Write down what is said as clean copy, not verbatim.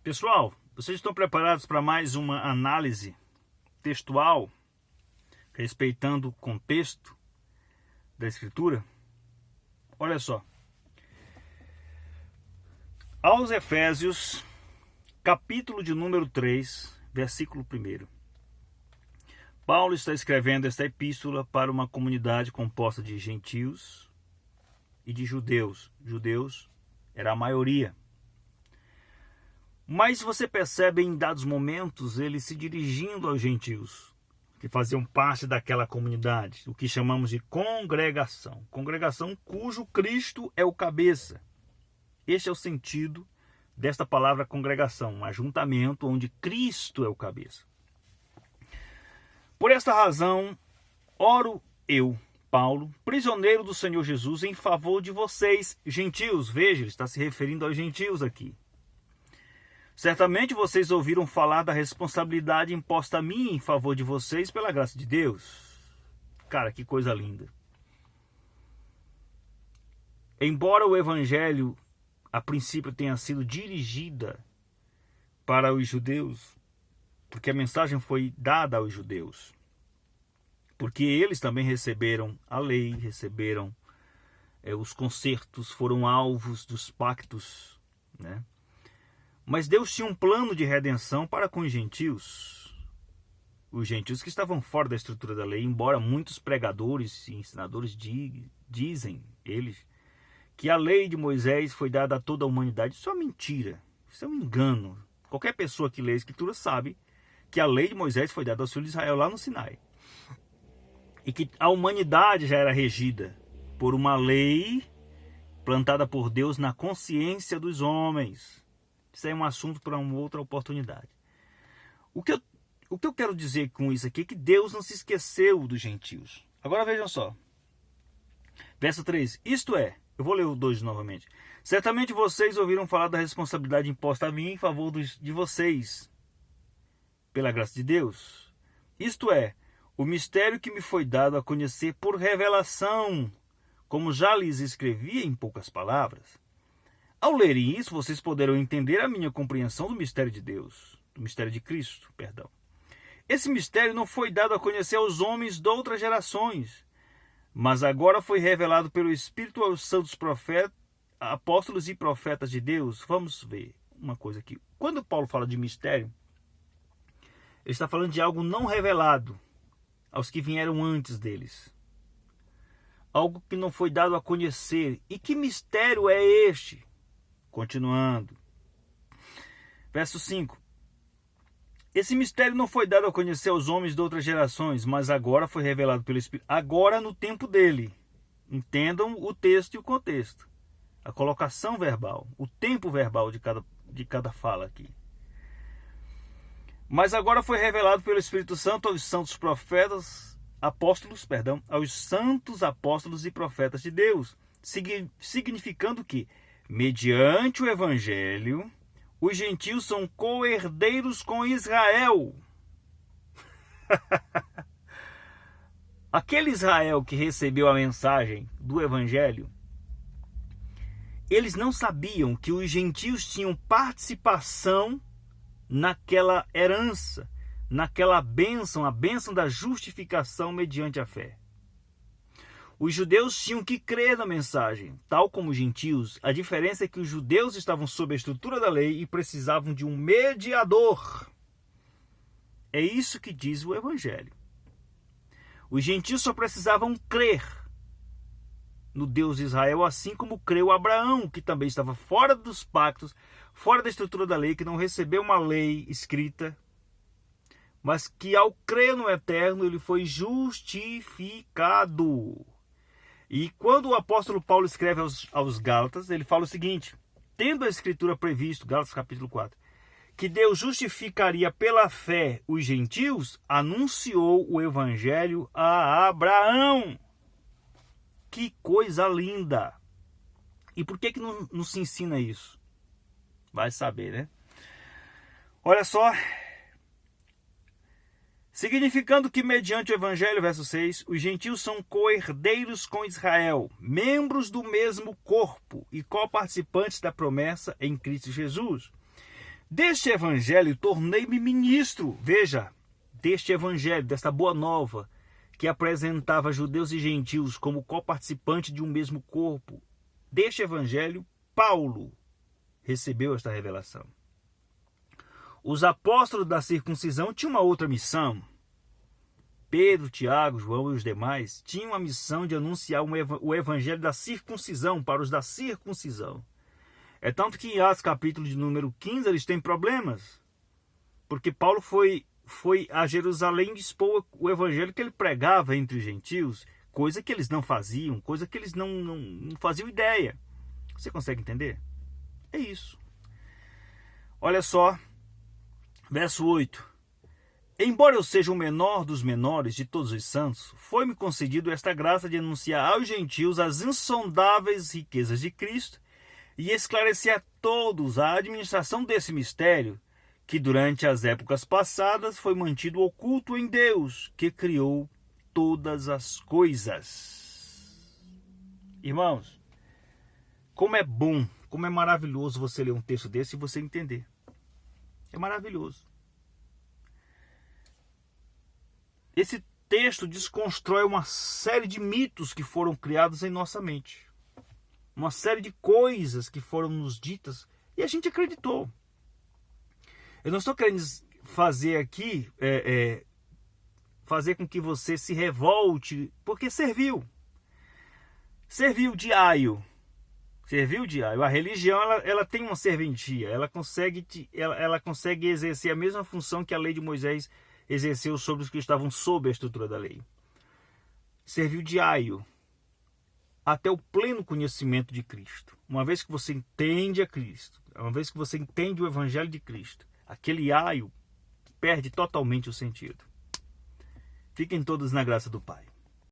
Pessoal, vocês estão preparados para mais uma análise textual, respeitando o contexto da Escritura? Olha só. Aos Efésios, capítulo de número 3, versículo 1. Paulo está escrevendo esta epístola para uma comunidade composta de gentios e de judeus. Judeus era a maioria. Mas você percebe em dados momentos ele se dirigindo aos gentios, que faziam parte daquela comunidade, o que chamamos de congregação. Congregação cujo Cristo é o cabeça. Este é o sentido desta palavra congregação, um ajuntamento onde Cristo é o cabeça. Por esta razão, oro eu, Paulo, prisioneiro do Senhor Jesus, em favor de vocês, gentios. Veja, ele está se referindo aos gentios aqui. Certamente vocês ouviram falar da responsabilidade imposta a mim em favor de vocês pela graça de Deus. Cara, que coisa linda. Embora o evangelho a princípio tenha sido dirigida para os judeus, porque a mensagem foi dada aos judeus, porque eles também receberam a lei, receberam os concertos, foram alvos dos pactos, né? Mas Deus tinha um plano de redenção para com os gentios que estavam fora da estrutura da lei, embora muitos pregadores e ensinadores dizem, eles, que a lei de Moisés foi dada a toda a humanidade. Isso é uma mentira, isso é um engano. Qualquer pessoa que lê a Escritura sabe que a lei de Moisés foi dada aos filhos de Israel lá no Sinai. E que a humanidade já era regida por uma lei plantada por Deus na consciência dos homens. Isso é um assunto para uma outra oportunidade. O que eu quero dizer com isso aqui é que Deus não se esqueceu dos gentios. Agora vejam só. Verso 3. Isto é, eu vou ler o 2 novamente. Certamente vocês ouviram falar da responsabilidade imposta a mim em favor de vocês, pela graça de Deus. Isto é, o mistério que me foi dado a conhecer por revelação, como já lhes escrevi em poucas palavras. Ao lerem isso, vocês poderão entender a minha compreensão do mistério de Deus, do mistério de Cristo, perdão. Esse mistério não foi dado a conhecer aos homens de outras gerações, mas agora foi revelado pelo Espírito aos santos profetas, apóstolos e profetas de Deus. Vamos ver uma coisa aqui. Quando Paulo fala de mistério, ele está falando de algo não revelado aos que vieram antes deles. Algo que não foi dado a conhecer. E que mistério é este? Continuando. Verso 5. Esse mistério não foi dado a conhecer aos homens de outras gerações, mas agora foi revelado pelo Espírito. Agora no tempo dele. Entendam o texto e o contexto. A colocação verbal, o tempo verbal de cada fala aqui. Mas agora foi revelado pelo Espírito Santo aos santos aos santos apóstolos e profetas de Deus, significando que, mediante o evangelho, os gentios são co-herdeiros com Israel. Aquele Israel que recebeu a mensagem do evangelho, eles não sabiam que os gentios tinham participação naquela herança, naquela bênção, a bênção da justificação mediante a fé. Os judeus tinham que crer na mensagem, tal como os gentios. A diferença é que os judeus estavam sob a estrutura da lei e precisavam de um mediador. É isso que diz o evangelho. Os gentios só precisavam crer no Deus de Israel, assim como creu Abraão, que também estava fora dos pactos, fora da estrutura da lei, que não recebeu uma lei escrita, mas que ao crer no Eterno, ele foi justificado. E quando o apóstolo Paulo escreve aos Gálatas, ele fala o seguinte, tendo a escritura previsto, Gálatas capítulo 4, que Deus justificaria pela fé os gentios, anunciou o evangelho a Abraão. Que coisa linda! E por que não se ensina isso? Vai saber, né? Olha só. Significando que, mediante o Evangelho, verso 6, os gentios são co-herdeiros com Israel, membros do mesmo corpo e co-participantes da promessa em Cristo Jesus. Deste evangelho tornei-me ministro, veja, deste evangelho, desta boa nova, que apresentava judeus e gentios como coparticipantes de um mesmo corpo. Deste evangelho, Paulo recebeu esta revelação. Os apóstolos da circuncisão tinham uma outra missão. Pedro, Tiago, João e os demais tinham a missão de anunciar o evangelho da circuncisão para os da circuncisão. É tanto que em Atos capítulo de número 15 eles têm problemas, porque Paulo foi a Jerusalém expor o evangelho que ele pregava entre os gentios, coisa que eles não faziam, coisa que eles não faziam ideia. Você consegue entender? É isso. Olha só, verso 8. Embora eu seja o menor dos menores de todos os santos, foi-me concedido esta graça de anunciar aos gentios as insondáveis riquezas de Cristo e esclarecer a todos a administração desse mistério, que durante as épocas passadas foi mantido oculto em Deus, que criou todas as coisas. Irmãos, como é bom, como é maravilhoso você ler um texto desse e você entender. É maravilhoso. Esse texto desconstrói uma série de mitos que foram criados em nossa mente. Uma série de coisas que foram nos ditas e a gente acreditou. Eu não estou querendo fazer aqui, fazer com que você se revolte, porque serviu. Serviu de aio. Serviu de aio. A religião ela tem uma serventia. Ela consegue exercer a mesma função que a lei de Moisés exerceu sobre os que estavam sob a estrutura da lei. Serviu de aio até o pleno conhecimento de Cristo. Uma vez que você entende a Cristo, uma vez que você entende o Evangelho de Cristo, aquele aio perde totalmente o sentido. Fiquem todos na graça do Pai.